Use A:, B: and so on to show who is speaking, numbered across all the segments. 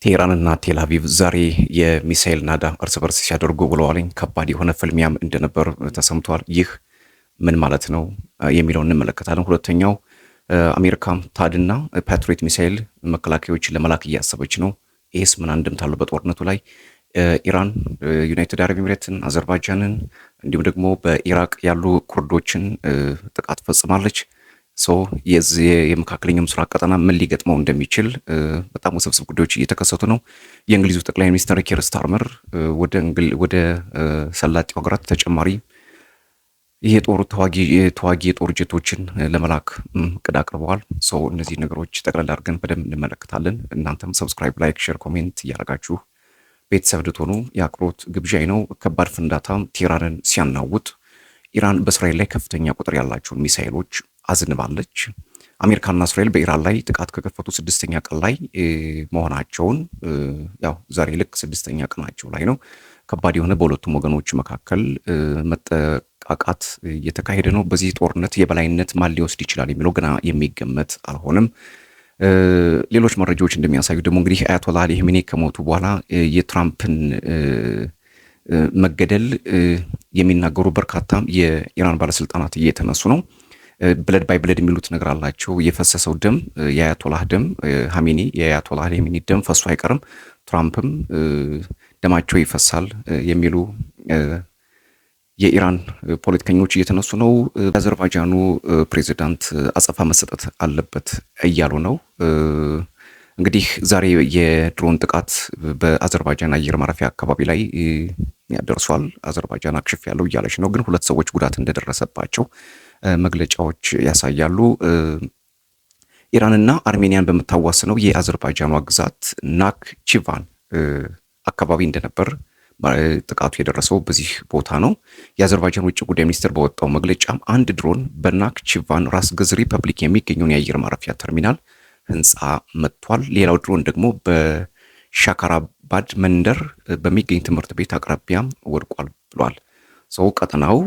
A: ቴህራንና ቴል አቪቭ ዛሬ የሚሳኤል ናዳ እርስ በርስ ሲያደርጉ ውለዋልኝ። ከባድ የሆነ ፍልሚያም እንደነበር ተሰምቷል። ይህ ምን ማለት ነው የሚለውን እንመለከታለን። ሁለተኛው አሜሪካም ታድና ፓትሪዮት ሚሳኤል መከላከያዎችን ለመላክ እያሰበች ነው። ይህስ ምን አንድምታ አለው በጦርነቱ ላይ? ኢራን ዩናይትድ አረብ ኤሚሬትን፣ አዘርባይጃንን እንዲሁም ደግሞ በኢራቅ ያሉ ኩርዶችን ጥቃት ፈጽማለች። የዚህ የመካከለኛው ምስራቅ ቀጠና ምን ሊገጥመው እንደሚችል በጣም ውስብስብ ጉዳዮች እየተከሰቱ ነው። የእንግሊዙ ጠቅላይ ሚኒስትር ኪር ስታርመር ወደ ሰላጤው ሀገራት ተጨማሪ ይሄ ተዋጊ የጦር ጀቶችን ለመላክ እቅድ አቅርበዋል። እነዚህ ነገሮች ጠቅላላ አድርገን በደንብ እንመለከታለን። እናንተም ሰብስክራይብ፣ ላይክ፣ ሼር፣ ኮሜንት እያደረጋችሁ ቤተሰብ እንድትሆኑ የአክብሮት ግብዣይ ነው። ከባድ ፍንዳታ ቴህራንን ሲያናውጥ ኢራን በእስራኤል ላይ ከፍተኛ ቁጥር ያላቸውን ሚሳኤሎች አዝንባለች። አሜሪካና እስራኤል በኢራን ላይ ጥቃት ከከፈቱ 6ኛ ቀን ላይ መሆናቸውን ዛሬ ልክ 6ኛ ቀናቸው ላይ ነው። ከባድ የሆነ በሁለቱም ወገኖች መካከል መጠቃቃት እየተካሄደ ነው። በዚህ ጦርነት የበላይነት ማን ሊወስድ ይችላል የሚለው ገና የሚገመት አልሆነም። ሌሎች መረጃዎች እንደሚያሳዩ ደግሞ እንግዲህ አያቶላ አሊ ኻሜኒ ከሞቱ በኋላ የትራምፕን መገደል የሚናገሩ በርካታ የኢራን ባለስልጣናት እየተነሱ ነው። ብለድ ባይ ብለድ የሚሉት ነገር አላቸው። የፈሰሰው ደም የአያቶላህ ደም ኻሜኒ የአያቶላህ ኻሜኒ ደም ፈሱ አይቀርም፣ ትራምፕም ደማቸው ይፈሳል የሚሉ የኢራን ፖለቲከኞች እየተነሱ ነው። አዘርባይጃኑ ፕሬዚዳንት አጸፋ መሰጠት አለበት እያሉ ነው። እንግዲህ ዛሬ የድሮን ጥቃት በአዘርባይጃን አየር ማረፊያ አካባቢ ላይ ደርሷል። አዘርባይጃን አክሽፍ ያለው እያለች ነው፣ ግን 2 ሰዎች ጉዳት እንደደረሰባቸው መግለጫዎች ያሳያሉ። ኢራንና አርሜኒያን በምታዋስነው የአዘርባይጃኗ ግዛት ናክቺቫን አካባቢ እንደነበር ጥቃቱ የደረሰው በዚህ ቦታ ነው። የአዘርባይጃን ውጭ ጉዳይ ሚኒስትር በወጣው መግለጫም አንድ ድሮን በናክቺቫን ራስ ገዝ ሪፐብሊክ የሚገኘውን የአየር ማረፊያ ተርሚናል ህንፃ መጥቷል። ሌላው ድሮን ደግሞ በሻካራባድ መንደር በሚገኝ ትምህርት ቤት አቅራቢያ ወድቋል ብሏል። ቀጠናው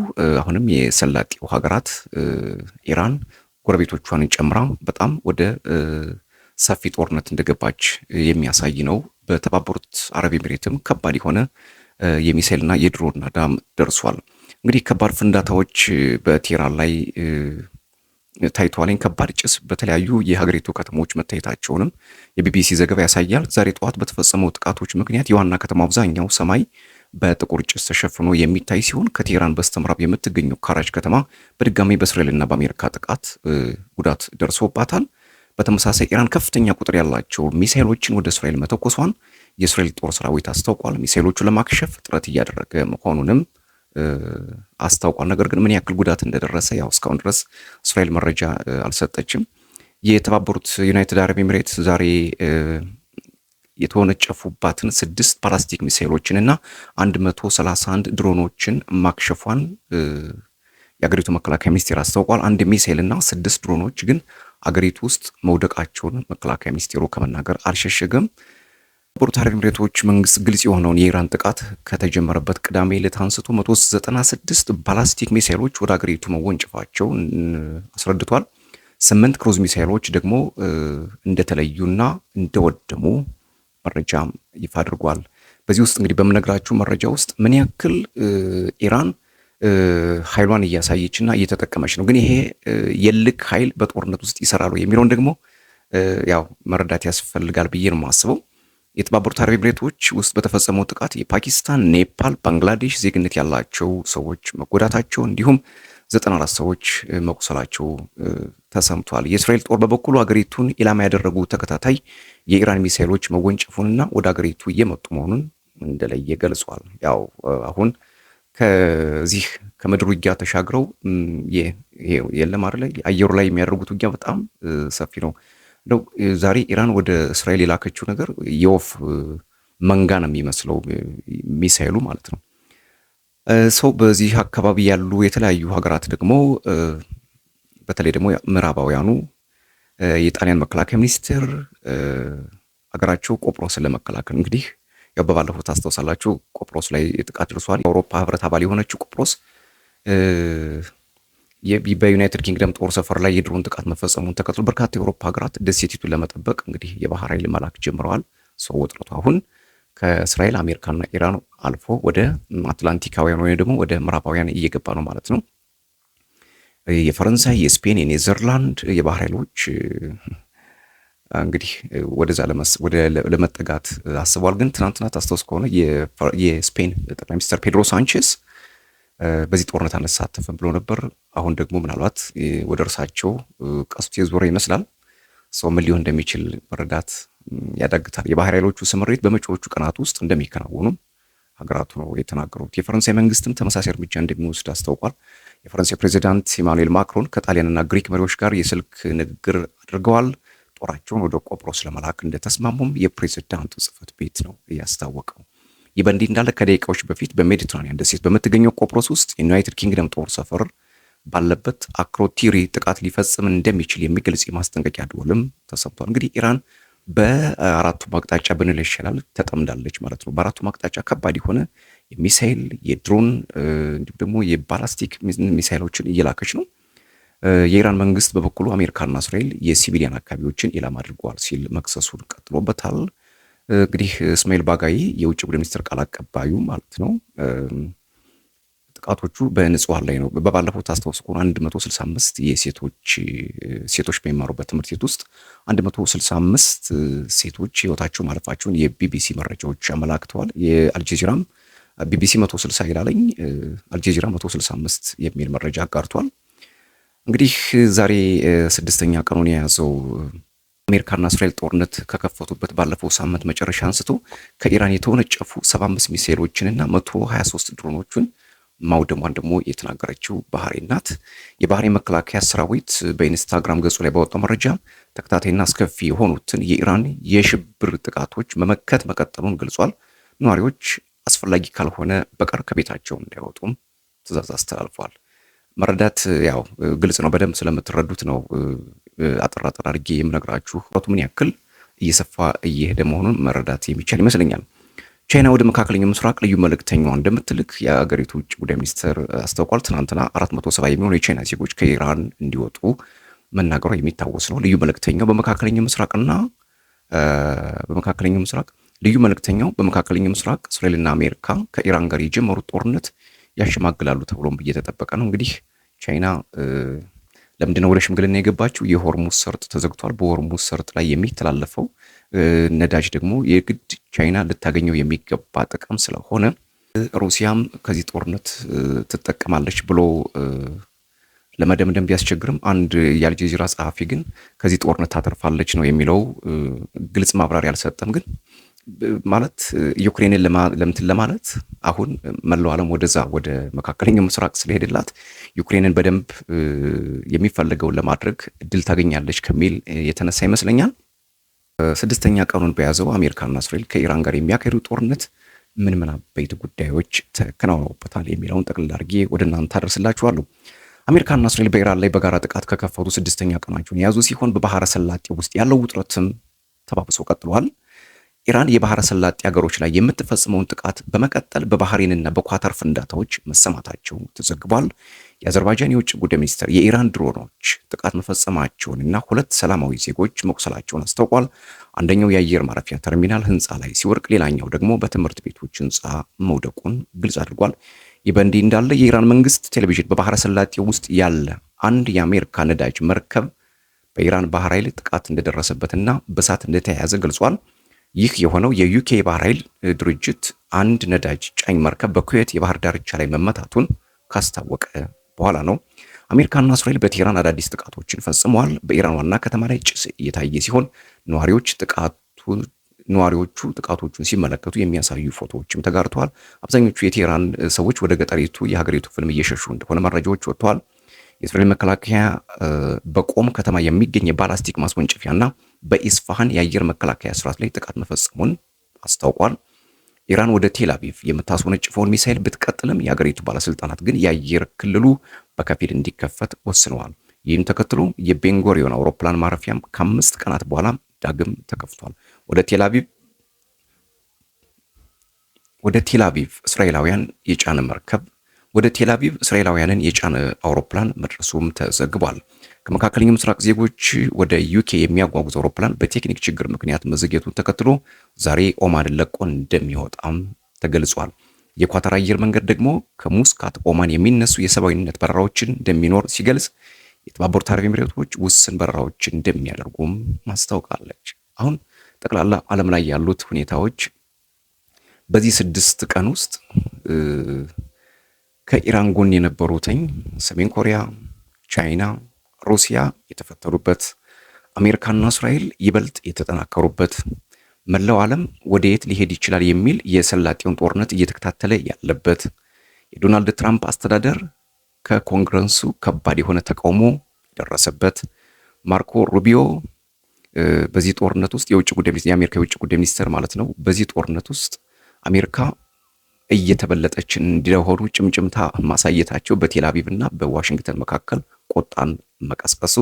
A: አሁንም የሰላጤው ሀገራት ኢራን ጎረቤቶቿን ጨምራ በጣም ወደ ሰፊ ጦርነት እንደገባች የሚያሳይ ነው። በተባበሩት አረብ ኤሚሬትም ከባድ የሆነ የሚሳኤልና የድሮን ናዳም ደርሷል። እንግዲህ ከባድ ፍንዳታዎች በቴህራን ላይ ታይቷል። ከባድ ጭስ በተለያዩ የሀገሪቱ ከተሞች መታየታቸውንም የቢቢሲ ዘገባ ያሳያል። ዛሬ ጠዋት በተፈጸመው ጥቃቶች ምክንያት የዋና ከተማ አብዛኛው ሰማይ በጥቁር ጭስ ተሸፍኖ የሚታይ ሲሆን ከቴህራን በስተምዕራብ የምትገኘው ካራጅ ከተማ በድጋሚ በእስራኤልና በአሜሪካ ጥቃት ጉዳት ደርሶባታል። በተመሳሳይ ኢራን ከፍተኛ ቁጥር ያላቸው ሚሳኤሎችን ወደ እስራኤል መተኮሷን የእስራኤል ጦር ሰራዊት አስታውቋል። ሚሳኤሎቹ ለማክሸፍ ጥረት እያደረገ መሆኑንም አስታውቋል። ነገር ግን ምን ያክል ጉዳት እንደደረሰ እስካሁን ድረስ እስራኤል መረጃ አልሰጠችም። የተባበሩት ዩናይትድ አረብ ኤሚሬት ዛሬ የተወነጨፉባትን 6 ባላስቲክ ሚሳኤሎችን እና 131 ድሮኖችን ማክሸፏን የአገሪቱ መከላከያ ሚኒስቴር አስታውቋል። 1 ሚሳኤል እና 6 ድሮኖች ግን አገሪቱ ውስጥ መውደቃቸውን መከላከያ ሚኒስቴሩ ከመናገር አልሸሸገም። የተባበሩት አረብ ኤሚሬቶች መንግስት ግልጽ የሆነውን የኢራን ጥቃት ከተጀመረበት ቅዳሜ ዕለት አንስቶ 196 ባላስቲክ ሚሳኤሎች ወደ አገሪቱ መወንጨፋቸው አስረድቷል። 8 ክሩዝ ሚሳኤሎች ደግሞ እንደተለዩና እንደወደሙ መረጃም ይፋ አድርጓል። በዚህ ውስጥ እንግዲህ በምነግራችሁ መረጃ ውስጥ ምን ያክል ኢራን ኃይሏን እያሳየችና እየተጠቀመች ነው፣ ግን ይሄ የልክ ኃይል በጦርነት ውስጥ ይሰራሉ የሚለውን ደግሞ መረዳት ያስፈልጋል ብዬ ነው የማስበው። የተባበሩት አረብ ኤሚሬቶች ውስጥ በተፈጸመው ጥቃት የፓኪስታን፣ ኔፓል፣ ባንግላዴሽ ዜግነት ያላቸው ሰዎች መጎዳታቸው እንዲሁም 94 ሰዎች መቁሰላቸው ተሰምቷል። የእስራኤል ጦር በበኩሉ አገሪቱን ኢላማ ያደረጉ ተከታታይ የኢራን ሚሳኤሎች መወንጨፉንና ወደ አገሪቱ እየመጡ መሆኑን እንደለየ ገልጿል። አሁን ከዚህ ከምድር ውጊያ ተሻግረው የለም አይደለ አየሩ ላይ የሚያደርጉት ውጊያ በጣም ሰፊ ነው። ዛሬ ኢራን ወደ እስራኤል የላከችው ነገር የወፍ መንጋ ነው የሚመስለው ሚሳኤሉ ማለት ነው። በዚህ አካባቢ ያሉ የተለያዩ ሀገራት ደግሞ በተለይ ደግሞ ምዕራባውያኑ የጣሊያን መከላከያ ሚኒስቴር ሀገራቸው ቆጵሮስን ለመከላከል እንግዲህ በባለፈው ታስታውሳላችሁ ቆጵሮስ ላይ ጥቃት ደርሷል። የአውሮፓ ህብረት አባል የሆነችው ቆጵሮስ በዩናይትድ ኪንግደም ጦር ሰፈር ላይ የድሮን ጥቃት መፈጸሙን ተከትሎ በርካታ የአውሮፓ ሀገራት ደሴቲቱን ለመጠበቅ እንግዲህ የባህር ኃይል መላክ ጀምረዋል። ውጥረቱ አሁን ከእስራኤል አሜሪካና ኢራን አልፎ ወደ አትላንቲካውያን ወይም ደግሞ ወደ ምዕራባውያን እየገባ ነው ማለት ነው። የፈረንሳይ፣ የስፔን፣ የኔዘርላንድ የባህር ኃይሎች እንግዲህ ወደዛ ለመጠጋት አስቧል። ግን ትናንትና ታስታውስ ከሆነ የስፔን ጠቅላይ ሚኒስትር ፔድሮ ሳንቼስ በዚህ ጦርነት አንሳተፍም ብሎ ነበር። አሁን ደግሞ ምናልባት ወደ እርሳቸው ቀስቱ የዞረ ይመስላል። ሰው ምን ሊሆን እንደሚችል መረዳት ያዳግታል። የባህር ኃይሎቹ ስምሪት በመጪዎቹ ቀናት ውስጥ እንደሚከናወኑ ሀገራቱ ነው የተናገሩት። የፈረንሳይ መንግስትም ተመሳሳይ እርምጃ እንደሚወስድ አስታውቋል። የፈረንሳይ ፕሬዚዳንት ኢማኑኤል ማክሮን ከጣሊያንና ግሪክ መሪዎች ጋር የስልክ ንግግር አድርገዋል። ጦራቸውን ወደ ቆጵሮስ ለመላክ እንደተስማሙም የፕሬዚዳንቱ ጽህፈት ቤት ነው ያስታወቀው። ይህ በእንዲህ እንዳለ ከደቂቃዎች በፊት በሜዲትራኒያን ደሴት በምትገኘው ቆጵሮስ ውስጥ የዩናይትድ ኪንግደም ጦር ሰፈር ባለበት አክሮቲሪ ጥቃት ሊፈጽም እንደሚችል የሚገልጽ የማስጠንቀቂያ ደወልም ተሰምቷል። እንግዲህ ኢራን በአራቱም አቅጣጫ ብንል ይሻላል ተጠምዳለች ማለት ነው። በአራቱም አቅጣጫ ከባድ የሆነ የሚሳይል የድሮን እንዲሁም ደግሞ የባላስቲክ ሚሳይሎችን እየላከች ነው። የኢራን መንግስት በበኩሉ አሜሪካና እስራኤል የሲቪሊያን አካባቢዎችን ኢላማ አድርገዋል ሲል መክሰሱን ቀጥሎበታል። እንግዲህ እስማኤል ባጋይ የውጭ ጉዳይ ሚኒስትር ቃል አቀባዩ ማለት ነው ጥቃቶቹ በንጹሃን ላይ ነው። በባለፈው ታስታውሱ ከሆነ 165 ሴቶች በሚማሩበት ትምህርት ቤት ውስጥ 165 ሴቶች ህይወታቸው ማለፋቸውን የቢቢሲ መረጃዎች አመላክተዋል። የአልጀዚራም ቢቢሲ 160 ይላለኝ፣ አልጀዚራ 165 የሚል መረጃ አጋርቷል። እንግዲህ ዛሬ ስድስተኛ ቀኑን የያዘው አሜሪካና እስራኤል ጦርነት ከከፈቱበት ባለፈው ሳምንት መጨረሻ አንስቶ ከኢራን የተወነጨፉ 75 ሚሳኤሎችንና 123 ድሮኖችን ማውደሟን ደግሞ የተናገረችው ባህሬን ናት። የባህሬን መከላከያ ሰራዊት በኢንስታግራም ገጹ ላይ ባወጣው መረጃ ተከታታይና አስከፊ የሆኑትን የኢራን የሽብር ጥቃቶች መመከት መቀጠሉን ገልጿል። ነዋሪዎች አስፈላጊ ካልሆነ በቀር ከቤታቸው እንዳይወጡም ትዕዛዝ አስተላልፏል። መረዳት ያው ግልጽ ነው፣ በደንብ ስለምትረዱት ነው አጠራጠር አድርጌ የምነግራችሁ። ምን ያክል እየሰፋ እየሄደ መሆኑን መረዳት የሚቻል ይመስለኛል። ቻይና ወደ መካከለኛው ምስራቅ ልዩ መልእክተኛዋ እንደምትልክ የአገሪቱ ውጭ ጉዳይ ሚኒስትር አስታውቋል። ትናንትና 470 የሚሆኑ የቻይና ዜጎች ከኢራን እንዲወጡ መናገሯ የሚታወስ ነው። ልዩ መልእክተኛው በመካከለኛው ምስራቅ እስራኤልና አሜሪካ ከኢራን ጋር የጀመሩት ጦርነት ያሸማግላሉ ተብሎም እየተጠበቀ ነው። እንግዲህ ቻይና ለምንድነው ወደ ሽምግልና የገባችው? የሆርሙዝ ሰርጥ ተዘግቷል። በሆርሙዝ ሰርጥ ላይ የሚተላለፈው ነዳጅ ደግሞ የግድ ቻይና ልታገኘው የሚገባ ጥቅም ስለሆነ ሩሲያም ከዚህ ጦርነት ትጠቀማለች ብሎ ለመደምደም ቢያስቸግርም አንድ የአልጀዚራ ጸሐፊ ግን ከዚህ ጦርነት ታተርፋለች ነው የሚለው። ግልጽ ማብራሪያ አልሰጠም። ግን ማለት ዩክሬንን ለማለት አሁን መላው ዓለም ወደዛ ወደ መካከለኛው ምስራቅ ስለሄደላት ዩክሬንን በደንብ የሚፈልገውን ለማድረግ እድል ታገኛለች ከሚል የተነሳ ይመስለኛል። ስድስተኛ ቀኑን በያዘው አሜሪካና እስራኤል ከኢራን ጋር የሚያካሂዱ ጦርነት ምን አበይት ጉዳዮች ተከናውነውበታል የሚለውን ጠቅልል አድርጌ ወደ እናንተ አደርስላችኋለሁ። አሜሪካና እስራኤል በኢራን ላይ በጋራ ጥቃት ከከፈቱ ስድስተኛ ቀናቸውን የያዙ ሲሆን በባህረ ሰላጤ ውስጥ ያለው ውጥረትም ተባብሶ ቀጥሏል። ኢራን የባህረ ሰላጤ ሀገሮች ላይ የምትፈጽመውን ጥቃት በመቀጠል በባህሬንና በኳታር ፍንዳታዎች መሰማታቸው ተዘግቧል። የአዘርባይጃን የውጭ ጉዳይ ሚኒስትር የኢራን ድሮኖች ጥቃት መፈጸማቸውንና 2 ሰላማዊ ዜጎች መቁሰላቸውን አስታውቋል። አንደኛው የአየር ማረፊያ ተርሚናል ህንፃ ላይ ሲወርቅ፣ ሌላኛው ደግሞ በትምህርት ቤቶች ህንፃ መውደቁን ግልጽ አድርጓል። ይህ በእንዲህ እንዳለ የኢራን መንግስት ቴሌቪዥን በባህረ ሰላጤ ውስጥ ያለ አንድ የአሜሪካ ነዳጅ መርከብ በኢራን ባህር ኃይል ጥቃት እንደደረሰበትና በእሳት እንደተያያዘ ገልጿል። ይህ የሆነው የዩኬ የባህር ኃይል ድርጅት አንድ ነዳጅ ጫኝ መርከብ በኩዌት የባህር ዳርቻ ላይ መመታቱን ካስታወቀ በኋላ ነው። አሜሪካና እስራኤል በቴህራን አዳዲስ ጥቃቶችን ፈጽመዋል። በኢራን ዋና ከተማ ላይ ጭስ እየታየ ሲሆን ነዋሪዎቹ ጥቃቶቹን ሲመለከቱ የሚያሳዩ ፎቶዎችም ተጋርተዋል። አብዛኞቹ የቴህራን ሰዎች ወደ ገጠሪቱ የሀገሪቱ ክፍል እየሸሹ እንደሆነ መረጃዎች ወጥተዋል። የእስራኤል መከላከያ በቆም ከተማ የሚገኝ የባላስቲክ ማስወንጨፊያና በኢስፋሃን የአየር መከላከያ ስርዓት ላይ ጥቃት መፈጸሙን አስታውቋል። ኢራን ወደ ቴል አቪቭ የምታስወነጭፈውን ሚሳኤል ብትቀጥልም የሀገሪቱ ባለስልጣናት ግን የአየር ክልሉ በከፊል እንዲከፈት ወስነዋል። ይህም ተከትሎ የቤንጎሪዮን አውሮፕላን ማረፊያም ከ5 ቀናት በኋላ ዳግም ተከፍቷል። ወደ ቴል አቪቭ እስራኤላውያን የጫነ መርከብ ወደ ቴልአቪቭ እስራኤላውያንን የጫነ አውሮፕላን መድረሱም ተዘግቧል። ከመካከለኛው ምስራቅ ዜጎች ወደ ዩኬ የሚያጓጉዝ አውሮፕላን በቴክኒክ ችግር ምክንያት መዘግየቱን ተከትሎ ዛሬ ኦማንን ለቆ እንደሚወጣም ተገልጿል። የኳታር አየር መንገድ ደግሞ ከሙስካት ኦማን የሚነሱ የሰብአዊነት በረራዎችን እንደሚኖር ሲገልጽ የተባበሩት አረብ ኤሚሬቶች ውስን በረራዎችን እንደሚያደርጉም ማስታወቃለች። አሁን ጠቅላላ ዓለም ላይ ያሉት ሁኔታዎች በዚህ 6 ቀን ውስጥ ከኢራን ጎን የነበሩትኝ ሰሜን ኮሪያ፣ ቻይና፣ ሩሲያ የተፈተሩበት፣ አሜሪካና እስራኤል ይበልጥ የተጠናከሩበት፣ መላው ዓለም ወደ የት ሊሄድ ይችላል የሚል የሰላጤውን ጦርነት እየተከታተለ ያለበት፣ የዶናልድ ትራምፕ አስተዳደር ከኮንግረሱ ከባድ የሆነ ተቃውሞ የደረሰበት፣ ማርኮ ሩቢዮ በዚህ ጦርነት ውስጥ የአሜሪካ የውጭ ጉዳይ ሚኒስትር ማለት ነው። በዚህ ጦርነት ውስጥ አሜሪካ እየተበለጠች እንደሆኑ ጭምጭምታ ማሳየታቸው በቴልአቪቭ እና በዋሽንግተን መካከል ቁጣን መቀስቀሱ፣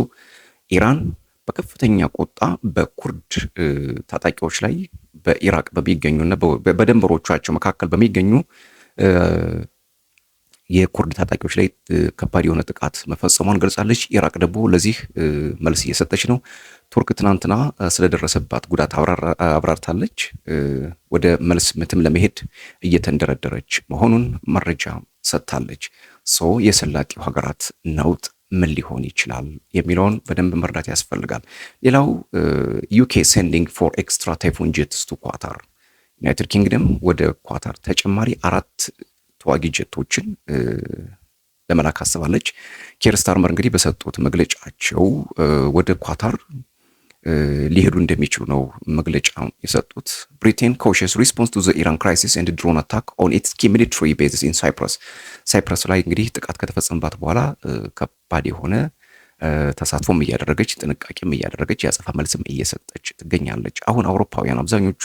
A: ኢራን በከፍተኛ ቁጣ በኩርድ ታጣቂዎች ላይ በኢራቅ በሚገኙና በድንበሮቻቸው መካከል በሚገኙ የኩርድ ታጣቂዎች ላይ ከባድ የሆነ ጥቃት መፈጸሟን ገልጻለች። ኢራቅ ደግሞ ለዚህ መልስ እየሰጠች ነው። ቱርክ ትናንትና ስለደረሰባት ጉዳት አብራርታለች። ወደ መልስ ምትም ለመሄድ እየተንደረደረች መሆኑን መረጃ ሰጥታለች። የሰላጤው ሀገራት ነውጥ ምን ሊሆን ይችላል የሚለውን በደንብ መርዳት ያስፈልጋል። ሌላው ዩኬ ሴንዲንግ ፎር ኤክስትራ ታይፉን ጄትስ ቱ ኳታር፣ ዩናይትድ ኪንግደም ወደ ኳታር ተጨማሪ 4 ተዋጊ ጀቶችን ለመላክ አስባለች። ኬር ስታርመር እንግዲህ በሰጡት መግለጫቸው ወደ ኳታር ሊሄዱ እንደሚችሉ ነው መግለጫ የሰጡት። ብሪቴን ኮሽስ ሪስፖንስ ቱ ዘ ኢራን ክራይሲስ ኤንድ ድሮን አታክ ኦን ኢትስ ኪ ሚሊታሪ ቤዝስ ኢን ሳይፕረስ ላይ እንግዲህ ጥቃት ከተፈጸመባት በኋላ ከባድ የሆነ ተሳትፎም እያደረገች ጥንቃቄም እያደረገች የአጸፋ መልስም እየሰጠች ትገኛለች። አሁን አውሮፓውያን አብዛኞቹ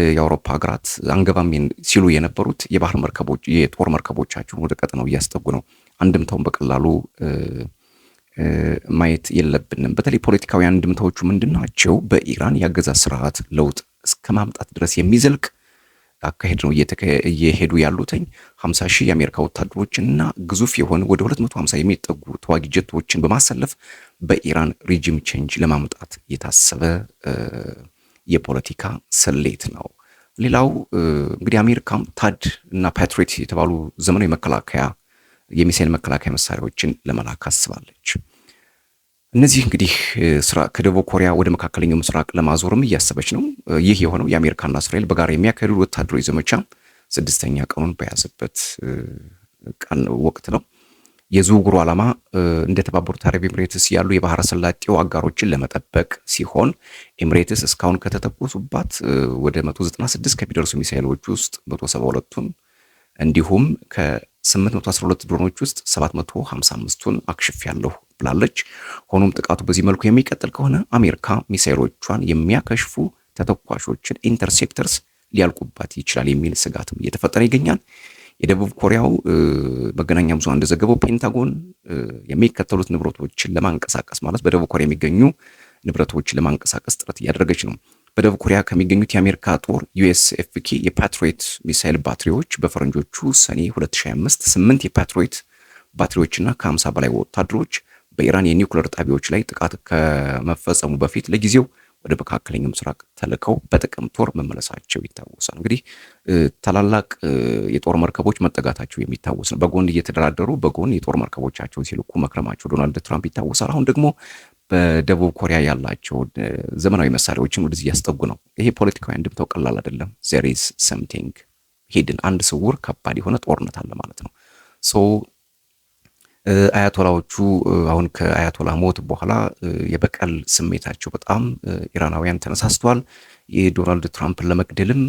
A: የአውሮፓ ሀገራት አንገባም ሲሉ የነበሩት የባህር መርከቦች የጦር መርከቦቻቸውን ወደ ቀጠናው እያስጠጉ ነው። አንድምታውን በቀላሉ ማየት የለብንም። በተለይ ፖለቲካዊ አንድምታዎቹ ምንድናቸው? በኢራን የአገዛዝ ስርዓት ለውጥ እስከ ማምጣት ድረስ የሚዘልቅ አካሄድ ነው እየሄዱ ያሉትኝ 50 ሺህ የአሜሪካ ወታደሮችንና ግዙፍ የሆነ ወደ 250 የሚጠጉ ተዋጊ ጀቶችን በማሰለፍ በኢራን ሪጂም ቼንጅ ለማምጣት የታሰበ የፖለቲካ ስሌት ነው። ሌላው እንግዲህ አሜሪካም ታድ እና ፓትሪዮት የተባሉ ዘመናዊ መከላከያ የሚሳኤል መከላከያ መሳሪያዎችን ለመላክ አስባለች። እነዚህ እንግዲህ ከደቡብ ኮሪያ ወደ መካከለኛው ምስራቅ ለማዞርም እያሰበች ነው። ይህ የሆነው የአሜሪካና እስራኤል በጋራ የሚያካሂዱት ወታደራዊ ዘመቻ 6ኛ ቀኑን በያዘበት ቀን ወቅት ነው። የዝውውሩ ዓላማ እንደተባበሩት አረብ ኤምሬትስ ያሉ የባህረ ሰላጤው አጋሮችን ለመጠበቅ ሲሆን ኤምሬትስ እስካሁን ከተተኮሱባት ወደ 196 ከሚደርሱ ሚሳኤሎች ውስጥ 172ቱን እንዲሁም ከ812 ድሮኖች ውስጥ 755ቱን አክሽፌያለሁ ብላለች። ሆኖም ጥቃቱ በዚህ መልኩ የሚቀጥል ከሆነ አሜሪካ ሚሳኤሎቿን የሚያከሽፉ ተተኳሾችን ኢንተርሴፕተርስ ሊያልቁባት ይችላል የሚል ስጋትም እየተፈጠረ ይገኛል። የደቡብ ኮሪያው መገናኛ ብዙሃን እንደዘገበው ፔንታጎን የሚከተሉት ንብረቶችን ለማንቀሳቀስ ማለት በደቡብ ኮሪያ የሚገኙ ንብረቶችን ለማንቀሳቀስ ጥረት እያደረገች ነው። በደቡብ ኮሪያ ከሚገኙት የአሜሪካ ጦር ዩኤስኤፍኬ የፓትሪዮት ሚሳይል ባትሪዎች በፈረንጆቹ ሰኔ 2025 8 የፓትሪዮት ባትሪዎችና ከ50 በላይ ወታደሮች በኢራን የኒውክሌር ጣቢያዎች ላይ ጥቃት ከመፈጸሙ በፊት ለጊዜው ወደ መካከለኛው ምስራቅ ተልከው በጥቅምት ወር መመለሳቸው ይታወሳል። እንግዲህ ታላላቅ የጦር መርከቦች መጠጋታቸው የሚታወስ ነው። በጎን እየተደራደሩ በጎን የጦር መርከቦቻቸውን ሲልኩ መክረማቸው ዶናልድ ትራምፕ ይታወሳል። አሁን ደግሞ በደቡብ ኮሪያ ያላቸውን ዘመናዊ መሳሪያዎችን ወደዚህ ያስጠጉ ነው። ይሄ ፖለቲካዊ አንድምታው ቀላል አይደለም። there is something hidden አንድ ስውር ከባድ የሆነ ጦርነት አለ ማለት ነው። አያቶላዎቹ አሁን ከአያቶላ ሞት በኋላ የበቀል ስሜታቸው በጣም ኢራናውያን ተነሳስተዋል። የዶናልድ ትራምፕን ለመግደልም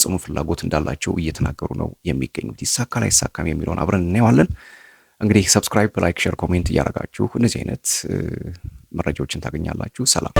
A: ጽኑ ፍላጎት እንዳላቸው እየተናገሩ ነው የሚገኙት። ይሳካል አይሳካም የሚለውን አብረን እናየዋለን። እንግዲህ ሰብስክራይብ፣ ላይክ፣ ሼር፣ ኮሜንት እያደረጋችሁ እነዚህ አይነት መረጃዎችን ታገኛላችሁ። ሰላም